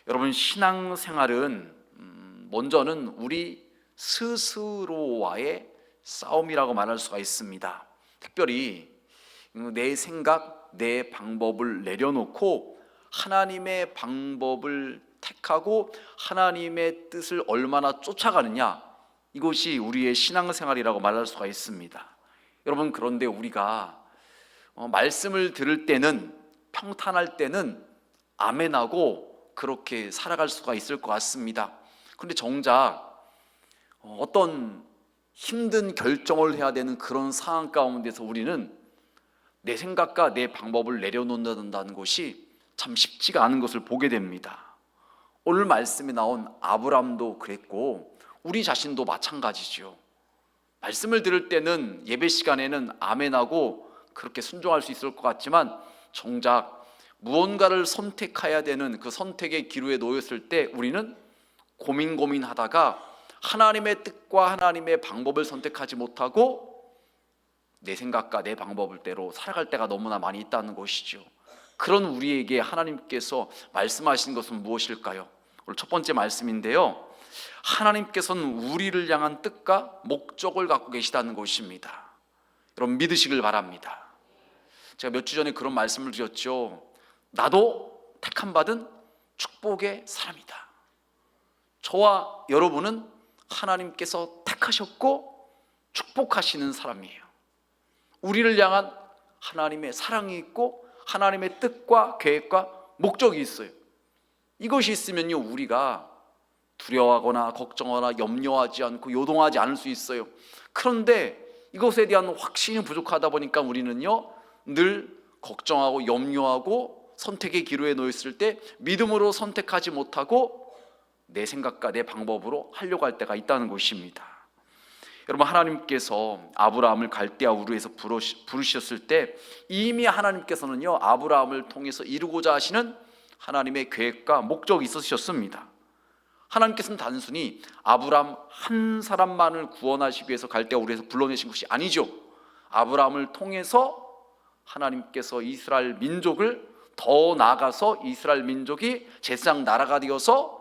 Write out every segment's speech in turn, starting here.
여러분, 신앙생활은 먼저는 우리 스스로와의 싸움이라고 말할 수가 있습니다. 특별히 내 생각, 내 방법을 내려놓고 하나님의 방법을 택하고 하나님의 뜻을 얼마나 쫓아가느냐, 이것이 우리의 신앙생활이라고 말할 수가 있습니다. 여러분, 그런데 우리가 말씀을 들을 때는, 평탄할 때는 아멘하고 그렇게 살아갈 수가 있을 것 같습니다. 그런데 정작 어떤 힘든 결정을 해야 되는 그런 상황 가운데서 우리는 내 생각과 내 방법을 내려놓는다는 것이 참 쉽지가 않은 것을 보게 됩니다. 오늘 말씀에 나온 아브람도 그랬고 우리 자신도 마찬가지죠. 말씀을 들을 때는, 예배 시간에는 아멘하고 그렇게 순종할 수 있을 것 같지만 정작 무언가를 선택해야 되는 그 선택의 기로에 놓였을 때 우리는 고민하다가 하나님의 뜻과 하나님의 방법을 선택하지 못하고 내 생각과 내 방법대로 살아갈 때가 너무나 많이 있다는 것이죠. 그런 우리에게 하나님께서 말씀하신 것은 무엇일까요? 오늘 첫 번째 말씀인데요, 하나님께서는 우리를 향한 뜻과 목적을 갖고 계시다는 것입니다. 여러분, 믿으시길 바랍니다. 제가 몇 주 전에 그런 말씀을 드렸죠. 나도 택함받은 축복의 사람이다. 저와 여러분은 하나님께서 택하셨고 축복하시는 사람이에요. 우리를 향한 하나님의 사랑이 있고 하나님의 뜻과 계획과 목적이 있어요. 이것이 있으면요, 우리가 두려워하거나 걱정하거나 염려하지 않고 요동하지 않을 수 있어요. 그런데 이것에 대한 확신이 부족하다 보니까 우리는요, 늘 걱정하고 염려하고 선택의 기로에 놓였을 때 믿음으로 선택하지 못하고 내 생각과 내 방법으로 하려고 할 때가 있다는 것입니다. 여러분, 하나님께서 아브라함을 갈대아 우르에서 부르셨을 때 이미 하나님께서는요, 아브라함을 통해서 이루고자 하시는 하나님의 계획과 목적이 있으셨습니다. 하나님께서는 단순히 아브라함 한 사람만을 구원하시기 위해서 갈대아 우르에서 불러내신 것이 아니죠. 아브라함을 통해서 하나님께서 이스라엘 민족을, 더 나아가서 이스라엘 민족이 제사장 나라가 되어서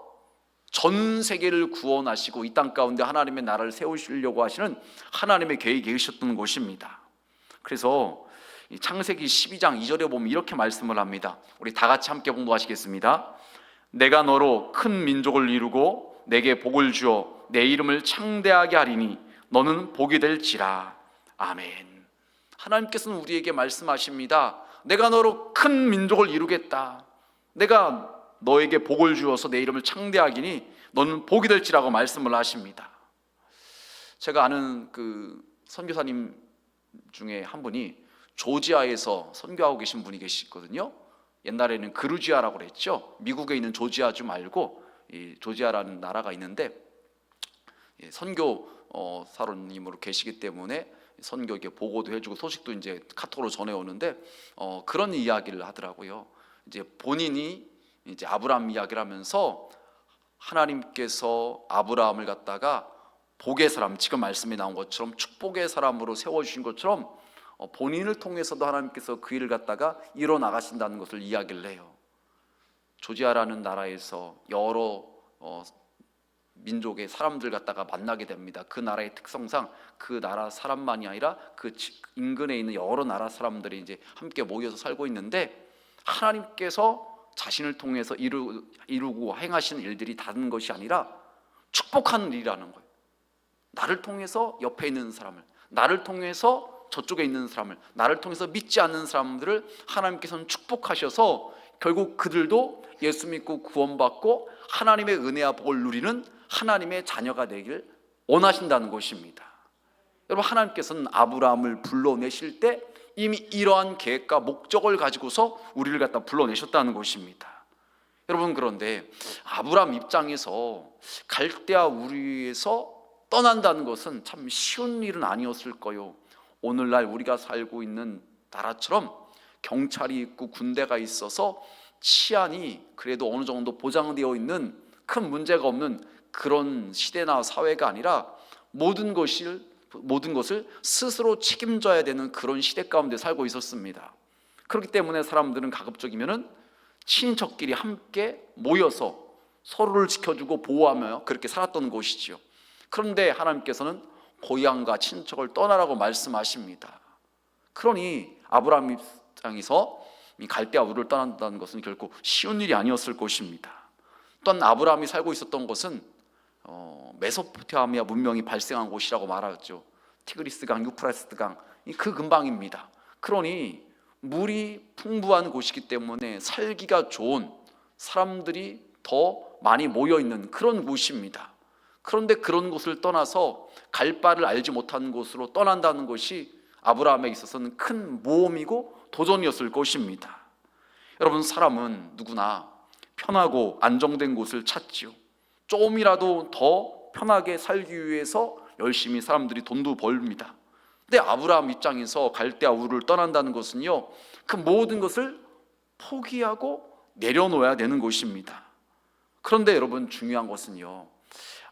전 세계를 구원하시고 이 땅 가운데 하나님의 나라를 세우시려고 하시는 하나님의 계획이 계셨던 것입니다. 그래서 창세기 12장 2절에 보면 이렇게 말씀을 합니다. 우리 다 같이 함께 봉독하시겠습니다. 내가 너로 큰 민족을 이루고 내게 복을 주어 내 이름을 창대하게 하리니 너는 복이 될지라. 아멘. 하나님께서는 우리에게 말씀하십니다. 내가 너로 큰 민족을 이루겠다. 내가 너에게 복을 주어서 내 이름을 창대하기니 너는 복이 될지라고 말씀을 하십니다. 제가 아는 그 선교사님 중에 한 분이 조지아에서 선교하고 계신 분이 계시거든요. 옛날에는 그루지아라고 그랬죠. 미국에 있는 조지아주 말고 이 조지아라는 나라가 있는데 선교 사로님으로 계시기 때문에 선교 이렇게 보고도 해주고 소식도 이제 카톡으로 전해오는데 그런 이야기를 하더라고요. 이제 본인이 이제 아브라함 이야기를 하면서 하나님께서 아브라함을 갖다가 복의 사람, 지금 말씀이 나온 것처럼 축복의 사람으로 세워주신 것처럼 본인을 통해서도 하나님께서 그 일을 갖다가 이뤄나가신다는 것을 이야기를 해요. 조지아라는 나라에서 여러 민족의 사람들 갖다가 만나게 됩니다. 그 나라의 특성상 그 나라 사람만이 아니라 그 인근에 있는 여러 나라 사람들이 이제 함께 모여서 살고 있는데 하나님께서 자신을 통해서 이루고 행하시는 일들이 다른 것이 아니라 축복하는 일이라는 거예요. 나를 통해서 옆에 있는 사람을, 나를 통해서 저쪽에 있는 사람을, 나를 통해서 믿지 않는 사람들을 하나님께서는 축복하셔서 결국 그들도 예수 믿고 구원받고 하나님의 은혜와 복을 누리는 하나님의 자녀가 되길 원하신다는 것입니다. 여러분, 하나님께서는 아브라함을 불러내실 때 이미 이러한 계획과 목적을 가지고서 우리를 갖다 불러내셨다는 것입니다. 여러분, 그런데 아브라함 입장에서 갈대아 우르에서 떠난다는 것은 참 쉬운 일은 아니었을 거요. 오늘날 우리가 살고 있는 나라처럼 경찰이 있고 군대가 있어서 치안이 그래도 어느 정도 보장되어 있는 큰 문제가 없는 그런 시대나 사회가 아니라 모든 것을 스스로 책임져야 되는 그런 시대 가운데 살고 있었습니다. 그렇기 때문에 사람들은 가급적이면은 친인척끼리 함께 모여서 서로를 지켜주고 보호하며 그렇게 살았던 곳이지요. 그런데 하나님께서는 고향과 친척을 떠나라고 말씀하십니다. 그러니 아브라함 입장에서 갈대아 우르를 떠난다는 것은 결코 쉬운 일이 아니었을 것입니다. 또한 아브라함이 살고 있었던 곳은 메소포타미아 문명이 발생한 곳이라고 말하죠. 티그리스강, 유프라테스강 그 근방입니다. 그러니 물이 풍부한 곳이기 때문에 살기가 좋은, 사람들이 더 많이 모여있는 그런 곳입니다. 그런데 그런 곳을 떠나서 갈 바를 알지 못하는 곳으로 떠난다는 것이 아브라함에 있어서는 큰 모험이고 도전이었을 것입니다. 여러분, 사람은 누구나 편하고 안정된 곳을 찾지요. 조금이라도 더 편하게 살기 위해서 열심히 사람들이 돈도 벌입니다. 근데 아브라함 입장에서 갈대아 우르를 떠난다는 것은요, 그 모든 것을 포기하고 내려놓아야 되는 것입니다. 그런데 여러분, 중요한 것은요,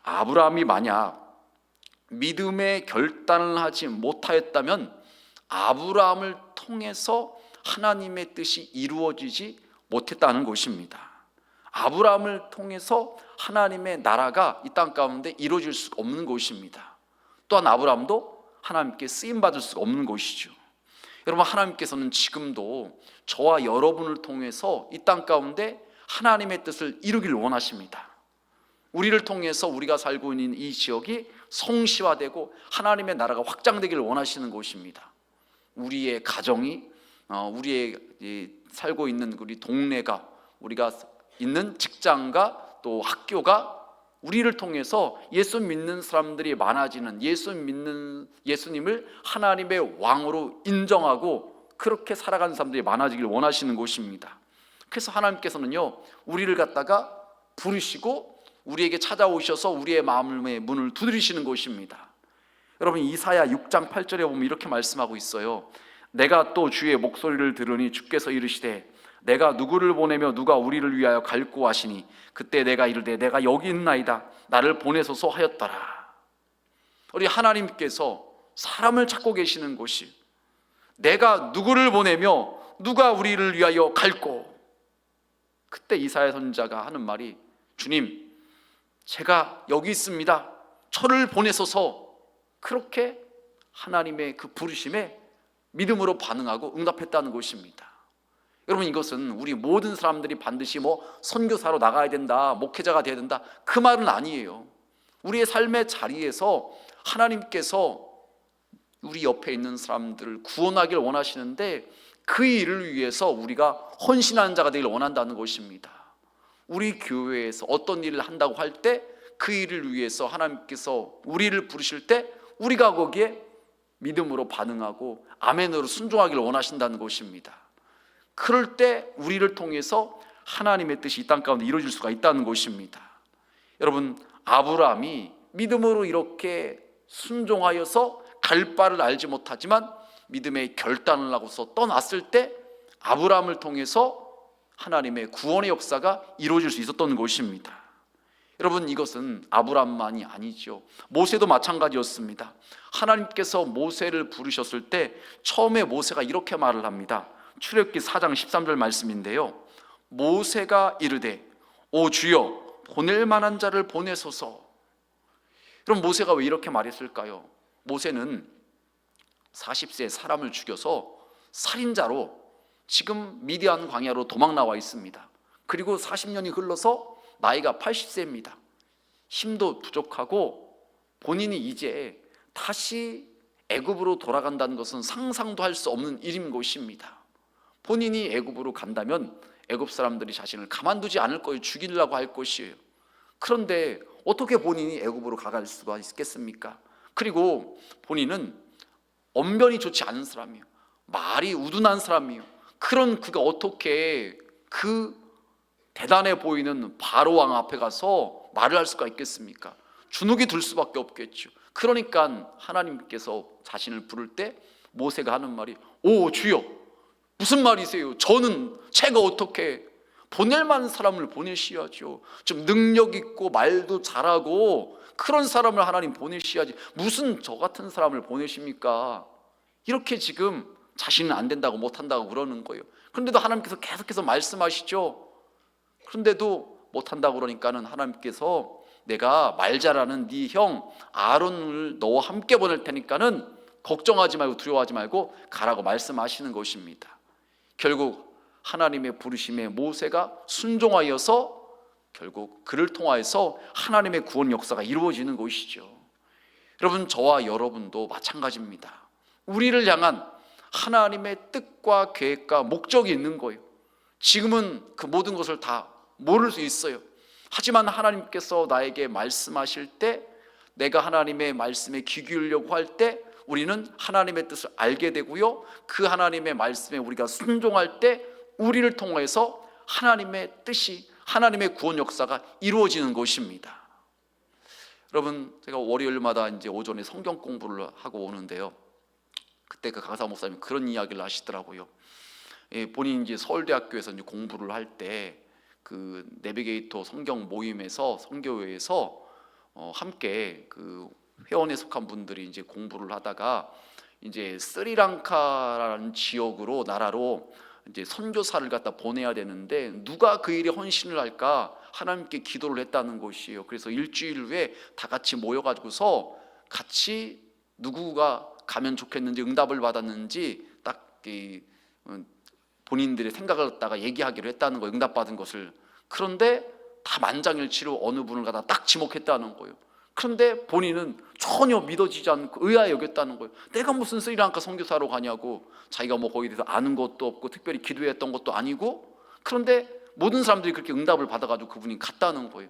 아브라함이 만약 믿음의 결단을 하지 못하였다면 아브라함을 통해서 하나님의 뜻이 이루어지지 못했다는 것입니다. 아브라함을 통해서 하나님의 나라가 이 땅 가운데 이루어질 수가 없는 것입니다. 또한 아브라함도 하나님께 쓰임받을 수가 없는 것이죠. 여러분, 하나님께서는 지금도 저와 여러분을 통해서 이 땅 가운데 하나님의 뜻을 이루기를 원하십니다. 우리를 통해서 우리가 살고 있는 이 지역이 성시화되고 하나님의 나라가 확장되기를 원하시는 것입니다. 우리의 가정이, 우리의 살고 있는 우리 동네가, 우리가 있는 직장과 또 학교가 우리를 통해서 예수 믿는 사람들이 많아지는, 예수님을 하나님의 왕으로 인정하고 그렇게 살아가는 사람들이 많아지길 원하시는 것입니다. 그래서 하나님께서는요, 우리를 갖다가 부르시고 우리에게 찾아오셔서 우리의 마음의 문을 두드리시는 것입니다. 여러분, 이사야 6장 8절에 보면 이렇게 말씀하고 있어요. 내가 또 주의 목소리를 들으니 주께서 이르시되 내가 누구를 보내며 누가 우리를 위하여 갈고 하시니 그때 내가 이르되 내가 여기 있나이다 나를 보내소서 하였더라. 우리 하나님께서 사람을 찾고 계시는 곳이, 내가 누구를 보내며 누가 우리를 위하여 갈고. 그때 이사야 선지자가 하는 말이, 주님, 제가 여기 있습니다, 저를 보내소서. 그렇게 하나님의 그 부르심에 믿음으로 반응하고 응답했다는 것입니다. 여러분, 이것은 우리 모든 사람들이 반드시 선교사로 나가야 된다, 목회자가 되어야 된다, 그 말은 아니에요. 우리의 삶의 자리에서 하나님께서 우리 옆에 있는 사람들을 구원하길 원하시는데 그 일을 위해서 우리가 헌신하는 자가 되길 원한다는 것입니다. 우리 교회에서 어떤 일을 한다고 할 때 그 일을 위해서 하나님께서 우리를 부르실 때 우리가 거기에 믿음으로 반응하고 아멘으로 순종하기를 원하신다는 것입니다. 그럴 때 우리를 통해서 하나님의 뜻이 이 땅 가운데 이루어질 수가 있다는 것입니다. 여러분, 아브라함이 믿음으로 이렇게 순종하여서 갈 바를 알지 못하지만 믿음의 결단을 하고서 떠났을 때 아브라함을 통해서 하나님의 구원의 역사가 이루어질 수 있었던 것입니다. 여러분, 이것은 아브라함만이 아니죠. 모세도 마찬가지였습니다. 하나님께서 모세를 부르셨을 때 처음에 모세가 이렇게 말을 합니다. 출애굽기 4장 13절 말씀인데요, 모세가 이르되 오 주여 보낼 만한 자를 보내소서. 그럼 모세가 왜 이렇게 말했을까요? 모세는 40세에 사람을 죽여서 살인자로 지금 미디안 광야로 도망 나와 있습니다. 그리고 40년이 흘러서 나이가 80세입니다. 힘도 부족하고 본인이 이제 다시 애굽으로 돌아간다는 것은 상상도 할 수 없는 일인 것입니다. 본인이 애굽으로 간다면 애굽 사람들이 자신을 가만두지 않을 거예요. 죽이려고 할 것이에요. 그런데 어떻게 본인이 애굽으로 가갈 수가 있겠습니까? 그리고 본인은 언변이 좋지 않은 사람이에요. 말이 우둔한 사람이에요. 그런 그가 어떻게 그 대단해 보이는 바로 왕 앞에 가서 말을 할 수가 있겠습니까? 주눅이 들 수밖에 없겠죠. 그러니까 하나님께서 자신을 부를 때 모세가 하는 말이 오 주여 무슨 말이세요? 제가 어떻게 보낼 만한 사람을 보내셔야죠. 좀 능력 있고 말도 잘하고 그런 사람을 하나님 보내셔야지 무슨 저 같은 사람을 보내십니까? 이렇게 지금 자신은 안 된다고 못한다고 그러는 거예요. 그런데도 하나님께서 계속해서 말씀하시죠. 그런데도 못한다고 그러니까는 하나님께서 내가 말 잘하는 네 형 아론을 너와 함께 보낼 테니까는 걱정하지 말고 두려워하지 말고 가라고 말씀하시는 것입니다. 결국 하나님의 부르심에 모세가 순종하여서 결국 그를 통하여서 하나님의 구원 역사가 이루어지는 것이죠. 여러분, 저와 여러분도 마찬가지입니다. 우리를 향한 하나님의 뜻과 계획과 목적이 있는 거예요. 지금은 그 모든 것을 다 모를 수 있어요. 하지만 하나님께서 나에게 말씀하실 때, 내가 하나님의 말씀에 귀 기울이려고 할 때 우리는 하나님의 뜻을 알게 되고요, 그 하나님의 말씀에 우리가 순종할 때 우리를 통해서 하나님의 뜻이, 하나님의 구원 역사가 이루어지는 것입니다. 여러분, 제가 월요일마다 이제 오전에 성경 공부를 하고 오는데요, 그때 그 강사 목사님이 그런 이야기를 하시더라고요. 본인이 이제 서울대학교에서 이제 공부를 할 때 그 내비게이터 성경 모임에서 선교회에서 함께 그 회원에 속한 분들이 이제 공부를 하다가 이제 스리랑카라는 지역으로, 나라로 이제 선교사를 갖다 보내야 되는데 누가 그 일에 헌신을 할까 하나님께 기도를 했다는 것이에요. 그래서 일주일 후에 다 같이 모여가지고서 같이 누구가 가면 좋겠는지 응답을 받았는지 딱 본인들의 생각을 갖다가 얘기하기로 했다는 거예요, 응답받은 것을. 그런데 다 만장일치로 어느 분을 갖다 딱 지목했다는 거예요. 그런데 본인은 전혀 믿어지지 않고 의아해 여겼다는 거예요. 내가 무슨 스리랑카 선교사로 가냐고. 자기가 뭐 거기에 대해서 아는 것도 없고 특별히 기도했던 것도 아니고. 그런데 모든 사람들이 그렇게 응답을 받아가지고 그분이 갔다는 거예요.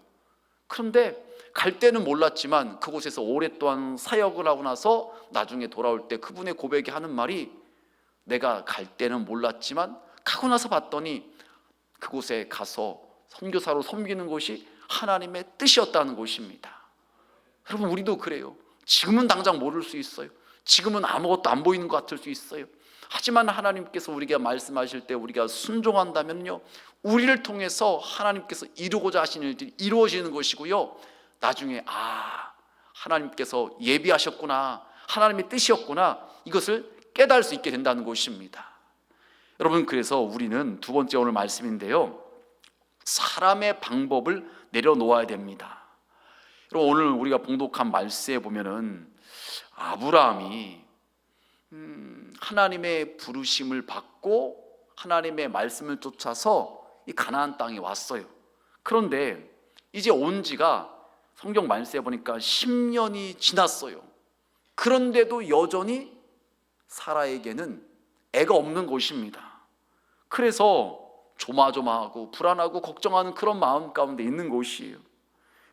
그런데 갈 때는 몰랐지만 그곳에서 오랫동안 사역을 하고 나서 나중에 돌아올 때 그분의 고백이 하는 말이, 내가 갈 때는 몰랐지만 가고 나서 봤더니 그곳에 가서 선교사로 섬기는 것이 하나님의 뜻이었다는 것입니다. 여러분, 우리도 그래요. 지금은 당장 모를 수 있어요. 지금은 아무것도 안 보이는 것 같을 수 있어요. 하지만 하나님께서 우리에게 말씀하실 때 우리가 순종한다면요, 우리를 통해서 하나님께서 이루고자 하시는 일들이 이루어지는 것이고요, 나중에 하나님께서 예비하셨구나, 하나님의 뜻이었구나, 이것을 깨달을 수 있게 된다는 것입니다. 여러분, 그래서 우리는 두 번째 오늘 말씀인데요, 사람의 방법을 내려놓아야 됩니다. 여러분, 오늘 우리가 봉독한 말씀에 보면은 아브라함이 하나님의 부르심을 받고 하나님의 말씀을 쫓아서 이 가나안 땅에 왔어요. 그런데 이제 온 지가 성경 말씀에 보니까 10년이 지났어요. 그런데도 여전히 사라에게는 애가 없는 것입니다. 그래서 조마조마하고 불안하고 걱정하는 그런 마음 가운데 있는 것이에요.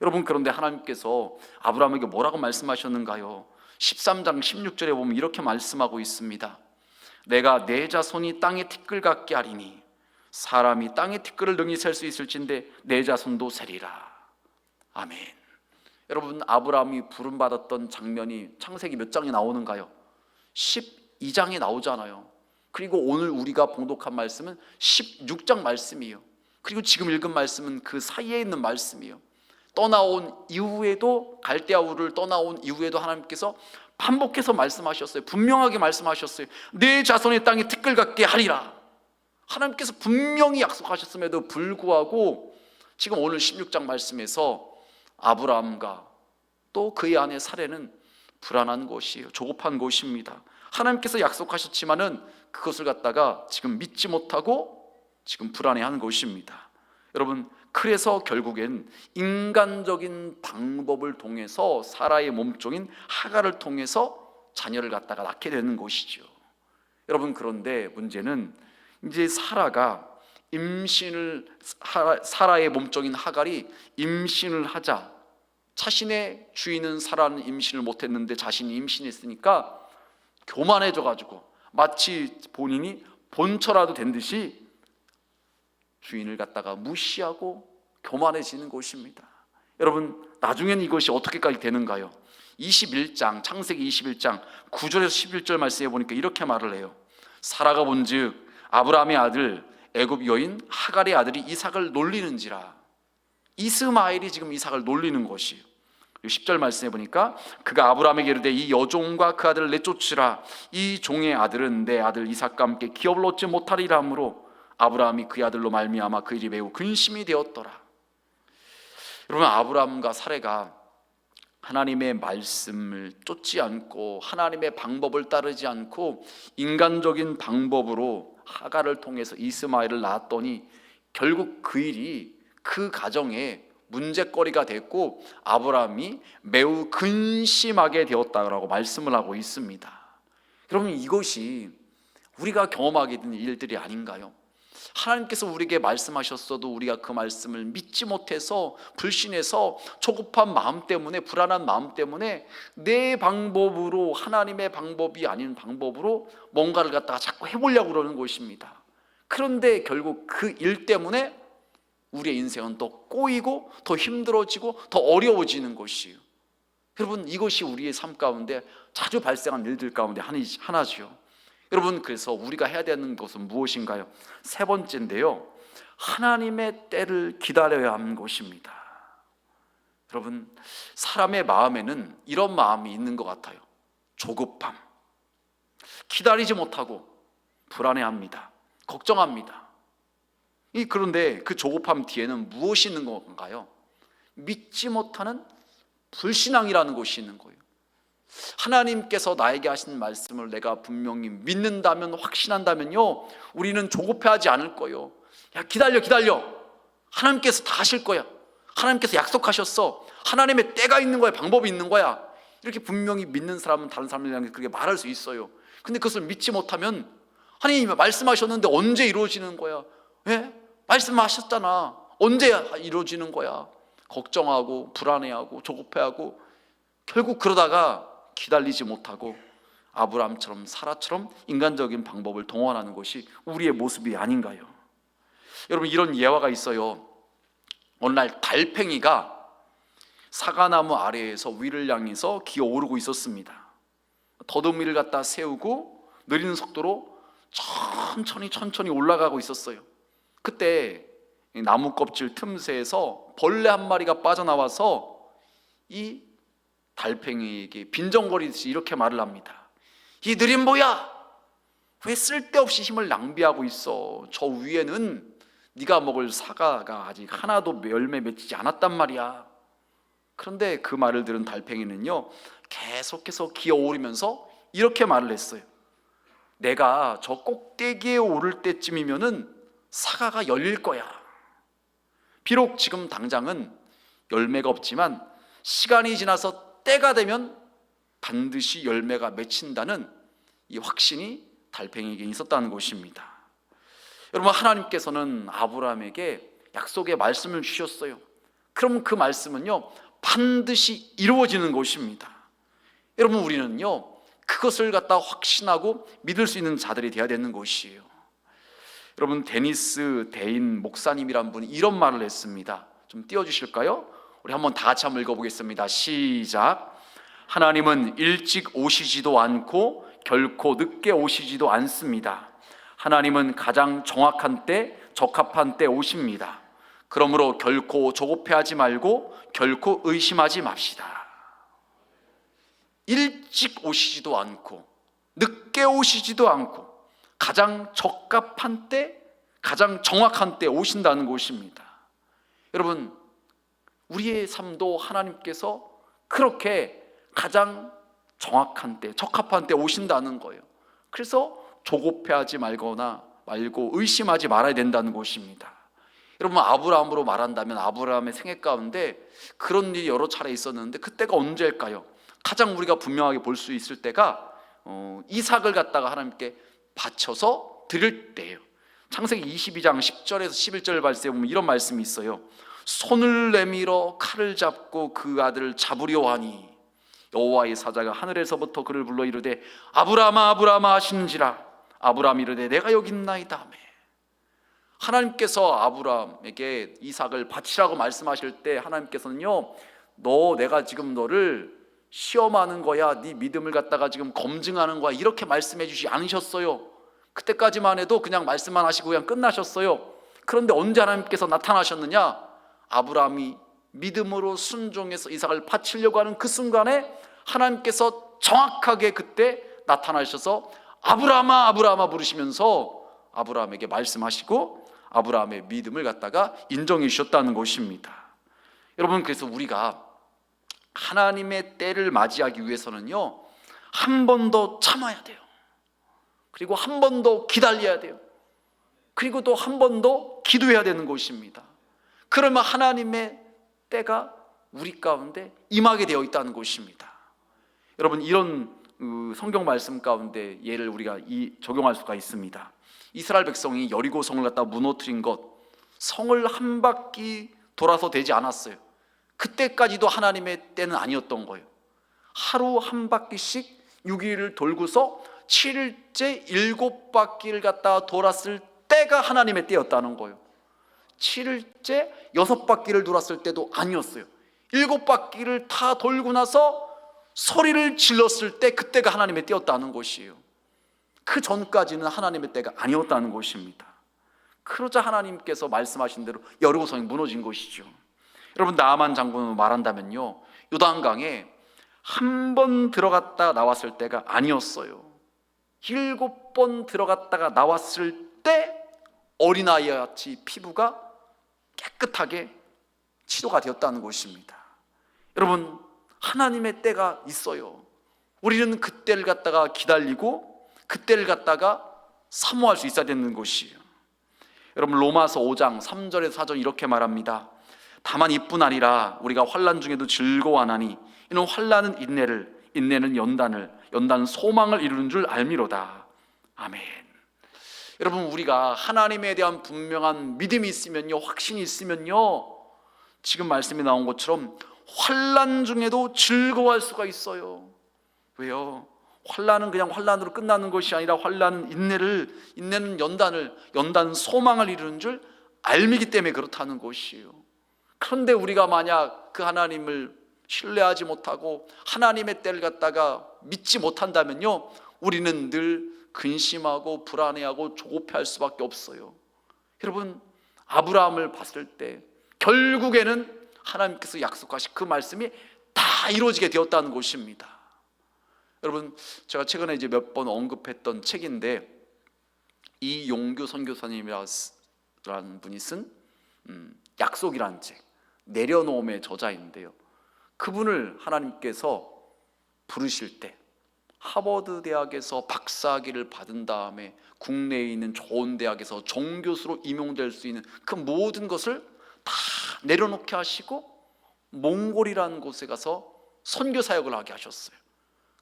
여러분, 그런데 하나님께서 아브라함에게 뭐라고 말씀하셨는가요? 13장 16절에 보면 이렇게 말씀하고 있습니다. 내가 내 자손이 땅의 티끌 같게 하리니 사람이 땅의 티끌을 능히 셀 수 있을진데 내 자손도 세리라. 아멘. 여러분, 아브라함이 부름받았던 장면이 창세기 몇 장에 나오는가요? 12장에 나오잖아요. 그리고 오늘 우리가 봉독한 말씀은 16장 말씀이에요. 그리고 지금 읽은 말씀은 그 사이에 있는 말씀이에요. 떠나온 이후에도, 갈대아우를 떠나온 이후에도 하나님께서 반복해서 말씀하셨어요. 분명하게 말씀하셨어요. 내 자손의 땅에 티끌 같게 하리라. 하나님께서 분명히 약속하셨음에도 불구하고 지금 오늘 16장 말씀에서 아브라함과 또 그의 아내 사레는 불안한 것이에요. 조급한 것입니다. 하나님께서 약속하셨지만은 그것을 갖다가 지금 믿지 못하고 지금 불안해하는 것입니다. 여러분, 그래서 결국엔 인간적인 방법을 통해서 사라의 몸종인 하갈을 통해서 자녀를 갖다가 낳게 되는 것이죠. 여러분, 그런데 문제는 이제 사라의 몸종인 하갈이 임신을 하자, 자신의 주인은 사라는 임신을 못했는데 자신이 임신했으니까 교만해져가지고 마치 본인이 본처라도 된 듯이 주인을 갖다가 무시하고 교만해지는 것입니다. 여러분, 나중에는 이것이 어떻게까지 되는가요? 21장, 창세기 21장 9절에서 11절 말씀에 보니까 이렇게 말을 해요. 사라가 본즉 아브라함의 아들 애굽 여인 하갈의 아들이 이삭을 놀리는지라. 이스마엘이 지금 이삭을 놀리는 것이에요. 10절 말씀해 보니까 그가 아브라함에게 이르되 이 여종과 그 아들을 내쫓으라. 이 종의 아들은 내 아들 이삭과 함께 기업을 얻지 못하리라 하므로 아브라함이 그의 아들로 말미암아 그 일이 매우 근심이 되었더라. 여러분, 아브라함과 사레가 하나님의 말씀을 쫓지 않고 하나님의 방법을 따르지 않고 인간적인 방법으로 하갈을 통해서 이스마엘을 낳았더니 결국 그 일이 그 가정에 문제거리가 됐고 아브라함이 매우 근심하게 되었다라고 말씀을 하고 있습니다. 여러분, 이것이 우리가 경험하게 된 일들이 아닌가요? 하나님께서 우리에게 말씀하셨어도 우리가 그 말씀을 믿지 못해서 불신해서 조급한 마음 때문에, 불안한 마음 때문에 내 방법으로, 하나님의 방법이 아닌 방법으로 뭔가를 갖다가 자꾸 해보려고 그러는 것입니다. 그런데 결국 그 일 때문에 우리의 인생은 더 꼬이고 더 힘들어지고 더 어려워지는 것이에요. 여러분, 이것이 우리의 삶 가운데 자주 발생한 일들 가운데 하나죠. 여러분, 그래서 우리가 해야 되는 것은 무엇인가요? 세 번째인데요, 하나님의 때를 기다려야 하는 것입니다. 여러분, 사람의 마음에는 이런 마음이 있는 것 같아요. 조급함, 기다리지 못하고 불안해합니다. 걱정합니다. 그런데 그 조급함 뒤에는 무엇이 있는 건가요? 믿지 못하는 불신앙이라는 것이 있는 거예요. 하나님께서 나에게 하신 말씀을 내가 분명히 믿는다면, 확신한다면요, 우리는 조급해하지 않을 거예요. 야, 기다려. 하나님께서 다 하실 거야. 하나님께서 약속하셨어. 하나님의 때가 있는 거야. 방법이 있는 거야. 이렇게 분명히 믿는 사람은 다른 사람들에게 그렇게 말할 수 있어요. 근데 그것을 믿지 못하면, 하나님이 말씀하셨는데 언제 이루어지는 거야? 예? 말씀하셨잖아. 언제 이루어지는 거야? 걱정하고 불안해하고 조급해하고 결국 그러다가 기다리지 못하고 아브라함처럼 사라처럼 인간적인 방법을 동원하는 것이 우리의 모습이 아닌가요? 여러분, 이런 예화가 있어요. 어느 날 달팽이가 사과나무 아래에서 위를 향해서 기어오르고 있었습니다. 더듬이를 갖다 세우고 느린 속도로 천천히 올라가고 있었어요. 그때 나무 껍질 틈새에서 벌레 한 마리가 빠져나와서 이 달팽이에게 빈정거리듯이 이렇게 말을 합니다. 이 느린 뭐야? 왜 쓸데없이 힘을 낭비하고 있어? 저 위에는 네가 먹을 사과가 아직 하나도 열매 맺히지 않았단 말이야. 그런데 그 말을 들은 달팽이는요, 계속해서 기어오르면서 이렇게 말을 했어요. 내가 저 꼭대기에 오를 때쯤이면은 사과가 열릴 거야. 비록 지금 당장은 열매가 없지만 시간이 지나서 때가 되면 반드시 열매가 맺힌다는 이 확신이 달팽이에게 있었다는 것입니다. 여러분, 하나님께서는 아브라함에게 약속의 말씀을 주셨어요. 그럼 그 말씀은요, 반드시 이루어지는 것입니다. 여러분, 우리는요, 그것을 갖다 확신하고 믿을 수 있는 자들이 되어야 되는 것이에요. 여러분, 데니스 대인 목사님이란 분이 이런 말을 했습니다. 좀 띄워주실까요? 우리 한번 다 같이 한번 읽어보겠습니다. 시작. 하나님은 일찍 오시지도 않고 결코 늦게 오시지도 않습니다. 하나님은 가장 정확한 때, 적합한 때 오십니다. 그러므로 결코 조급해하지 말고 결코 의심하지 맙시다. 일찍 오시지도 않고 늦게 오시지도 않고 가장 적합한 때, 가장 정확한 때 오신다는 것입니다. 여러분, 우리의 삶도 하나님께서 그렇게 가장 정확한 때, 적합한 때 오신다는 거예요. 그래서 조급해하지 말고 의심하지 말아야 된다는 것입니다. 여러분, 아브라함으로 말한다면 아브라함의 생애 가운데 그런 일이 여러 차례 있었는데 그때가 언제일까요? 가장 우리가 분명하게 볼 수 있을 때가 이삭을 갖다가 하나님께 바쳐서 드릴 때예요. 창세기 22장 10절에서 11절 말씀에 보면 이런 말씀이 있어요. 손을 내밀어 칼을 잡고 그 아들을 잡으려 하니 여호와의 사자가 하늘에서부터 그를 불러 이르되 아브라함아 아브라함아 하시는지라. 아브라함이 이르되 내가 여기 있나이다 하매. 하나님께서 아브라함에게 이삭을 바치라고 말씀하실 때 하나님께서는요, 내가 지금 너를 시험하는 거야, 네 믿음을 갖다가 지금 검증하는 거야, 이렇게 말씀해 주지 않으셨어요. 그때까지만 해도 그냥 말씀만 하시고 그냥 끝나셨어요. 그런데 언제 하나님께서 나타나셨느냐? 아브라함이 믿음으로 순종해서 이삭을 바치려고 하는 그 순간에 하나님께서 정확하게 그때 나타나셔서 아브라함아 아브라함아 부르시면서 아브라함에게 말씀하시고 아브라함의 믿음을 갖다가 인정해 주셨다는 것입니다. 여러분, 그래서 우리가 하나님의 때를 맞이하기 위해서는요, 한 번 더 참아야 돼요. 그리고 한 번 더 기다려야 돼요. 그리고 또 한 번 더 기도해야 되는 것입니다. 그러면 하나님의 때가 우리 가운데 임하게 되어 있다는 것입니다. 여러분, 이런 성경 말씀 가운데 예를 우리가 적용할 수가 있습니다. 이스라엘 백성이 여리고 성을 갖다 무너뜨린 것, 성을 한 바퀴 돌아서 되지 않았어요. 그때까지도 하나님의 때는 아니었던 거예요. 하루 한 바퀴씩 6일을 돌고서 7일째 7바퀴를 갖다 돌았을 때가 하나님의 때였다는 거예요. 7일째 6바퀴를 돌았을 때도 아니었어요. 7바퀴를 다 돌고 나서 소리를 질렀을 때, 그때가 하나님의 때였다는 것이에요. 그 전까지는 하나님의 때가 아니었다는 것입니다. 그러자 하나님께서 말씀하신 대로 여리고성이 무너진 것이죠. 여러분, 나아만 장군으로 말한다면요, 요단강에 한 번 들어갔다 나왔을 때가 아니었어요. 7번 들어갔다가 나왔을 때 어린아이같이 피부가 깨끗하게 치료가 되었다는 것입니다. 여러분, 하나님의 때가 있어요. 우리는 그때를 갖다가 기다리고 그때를 갖다가 사모할 수 있어야 되는 것이에요. 여러분, 로마서 5장 3절에서 4절 이렇게 말합니다. 다만 이뿐 아니라 우리가 환난 중에도 즐거워하나니 이는 환난은 인내를, 인내는 연단을, 연단은 소망을 이루는 줄 알미로다. 아멘. 여러분, 우리가 하나님에 대한 분명한 믿음이 있으면요, 확신이 있으면요, 지금 말씀이 나온 것처럼 환난 중에도 즐거워할 수가 있어요. 왜요? 환난은 그냥 환난으로 끝나는 것이 아니라 환난은 인내를, 인내는 연단을, 연단은 소망을 이루는 줄 알미기 때문에 그렇다는 것이에요. 그런데 우리가 만약 그 하나님을 신뢰하지 못하고 하나님의 때를 갖다가 믿지 못한다면요, 우리는 늘 근심하고 불안해하고 조급해할 수밖에 없어요. 여러분, 아브라함을 봤을 때 결국에는 하나님께서 약속하신 그 말씀이 다 이루어지게 되었다는 것입니다. 여러분, 제가 최근에 이제 몇 번 언급했던 책인데, 이용규 선교사님이라는 분이 쓴 약속이라는 책, 내려놓음의 저자인데요, 그분을 하나님께서 부르실 때 하버드 대학에서 박사학위를 받은 다음에 국내에 있는 좋은 대학에서 정교수로 임용될 수 있는 그 모든 것을 다 내려놓게 하시고 몽골이라는 곳에 가서 선교 사역을 하게 하셨어요.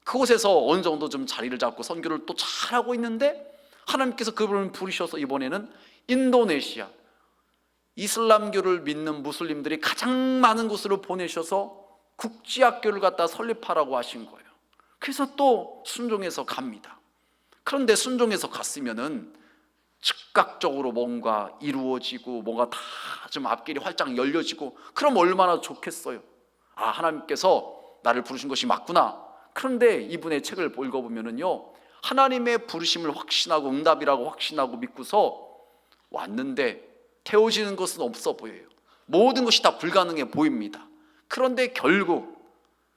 그곳에서 어느 정도 좀 자리를 잡고 선교를 또 잘하고 있는데, 하나님께서 그분을 부르셔서 이번에는 인도네시아, 이슬람교를 믿는 무슬림들이 가장 많은 곳으로 보내셔서 국제학교를 갖다 설립하라고 하신 거예요. 그래서 또 순종해서 갑니다. 그런데 순종해서 갔으면은 즉각적으로 뭔가 이루어지고 뭔가 다 좀 앞길이 활짝 열려지고, 그럼 얼마나 좋겠어요. 아, 하나님께서 나를 부르신 것이 맞구나. 그런데 이분의 책을 읽어보면은요, 하나님의 부르심을 확신하고 응답이라고 확신하고 믿고서 왔는데 태워지는 것은 없어 보여요. 모든 것이 다 불가능해 보입니다. 그런데 결국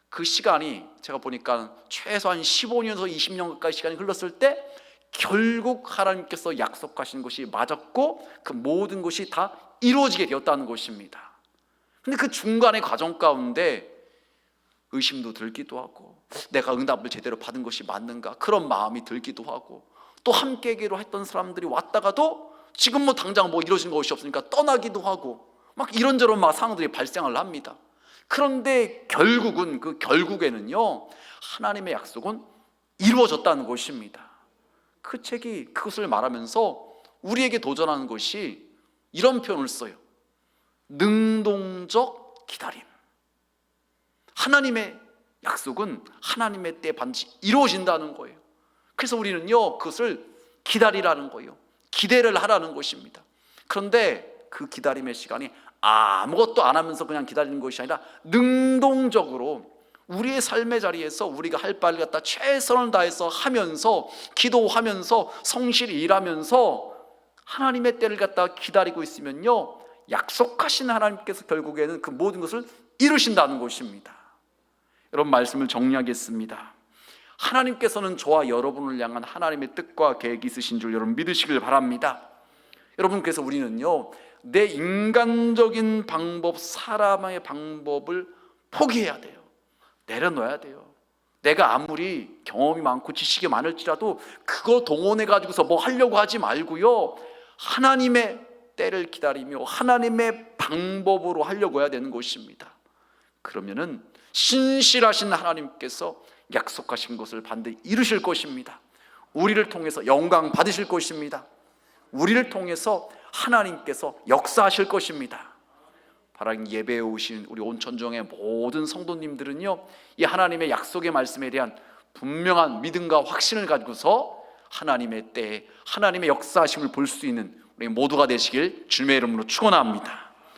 그 시간이 제가 보니까 최소한 15년에서 20년 가까이 시간이 흘렀을 때 결국 하나님께서 약속하신 것이 맞았고 그 모든 것이 다 이루어지게 되었다는 것입니다. 근데 그 중간의 과정 가운데 의심도 들기도 하고, 내가 응답을 제대로 받은 것이 맞는가, 그런 마음이 들기도 하고, 또 함께 하기로 했던 사람들이 왔다가도 지금 뭐 당장 뭐 이루어진 것이 없으니까 떠나기도 하고, 막 이런저런 막 상황들이 발생을 합니다. 그런데 결국은 그 결국에는요, 하나님의 약속은 이루어졌다는 것입니다. 그 책이 그것을 말하면서 우리에게 도전하는 것이 이런 표현을 써요. 능동적 기다림. 하나님의 약속은 하나님의 때에 반드시 이루어진다는 거예요. 그래서 우리는요, 그것을 기다리라는 거예요. 기대를 하라는 것입니다. 그런데 그 기다림의 시간이 아무것도 안 하면서 그냥 기다리는 것이 아니라 능동적으로 우리의 삶의 자리에서 우리가 할 바를 갖다 최선을 다해서 하면서, 기도하면서, 성실히 일하면서 하나님의 때를 갖다 기다리고 있으면요, 약속하신 하나님께서 결국에는 그 모든 것을 이루신다는 것입니다. 여러분, 말씀을 정리하겠습니다. 하나님께서는 저와 여러분을 향한 하나님의 뜻과 계획이 있으신 줄 여러분 믿으시길 바랍니다. 여러분, 그래서 우리는요, 내 인간적인 방법, 사람의 방법을 포기해야 돼요. 내려놓아야 돼요. 내가 아무리 경험이 많고 지식이 많을지라도 그거 동원해 가지고서 뭐 하려고 하지 말고요, 하나님의 때를 기다리며 하나님의 방법으로 하려고 해야 되는 것입니다. 그러면은 신실하신 하나님께서 약속하신 것을 반드시 이루실 것입니다. 우리를 통해서 영광 받으실 것입니다. 우리를 통해서 하나님께서 역사하실 것입니다. 바라긴 예배에 오신 우리 온천정의 모든 성도님들은요, 이 하나님의 약속의 말씀에 대한 분명한 믿음과 확신을 가지고서 하나님의 때에 하나님의 역사하심을 볼 수 있는 우리 모두가 되시길 주님의 이름으로 축원합니다.